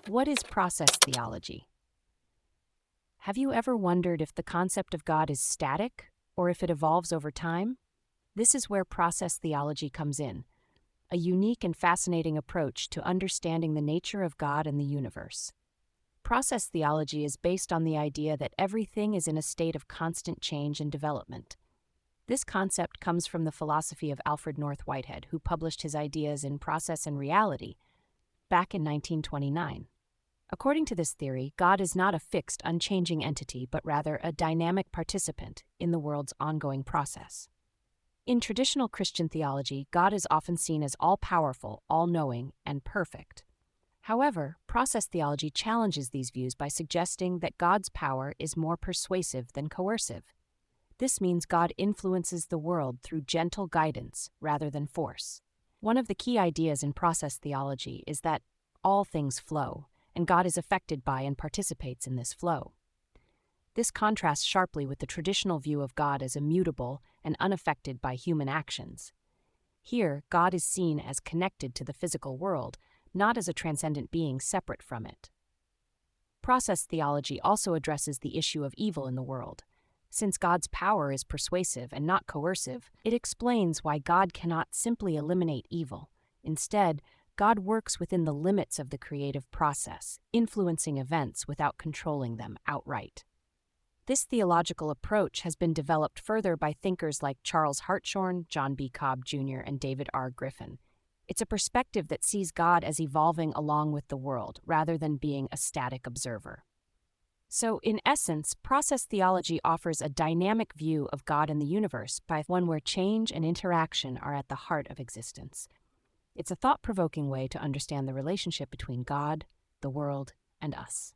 What is process theology? Have you ever wondered if the concept of God is static or if it evolves over time? This is where process theology comes in, a unique and fascinating approach to understanding the nature of God and the universe. Process theology is based on the idea that everything is in a state of constant change and development. This concept comes from the philosophy of Alfred North Whitehead, who published his ideas in Process and Reality back in 1929. According to this theory, God is not a fixed, unchanging entity, but rather a dynamic participant in the world's ongoing process. In traditional Christian theology, God is often seen as all-powerful, all-knowing, and perfect. However, process theology challenges these views by suggesting that God's power is more persuasive than coercive. This means God influences the world through gentle guidance rather than force. One of the key ideas in process theology is that all things flow, and God is affected by and participates in this flow. This contrasts sharply with the traditional view of God as immutable and unaffected by human actions. Here, God is seen as connected to the physical world, not as a transcendent being separate from it. Process theology also addresses the issue of evil in the world. Since God's power is persuasive and not coercive, it explains why God cannot simply eliminate evil. Instead, God works within the limits of the creative process, influencing events without controlling them outright. This theological approach has been developed further by thinkers like Charles Hartshorne, John B. Cobb Jr., and David R. Griffin. It's a perspective that sees God as evolving along with the world, rather than being a static observer. So, in essence, process theology offers a dynamic view of God and the universe, by one where change and interaction are at the heart of existence. It's a thought-provoking way to understand the relationship between God, the world, and us.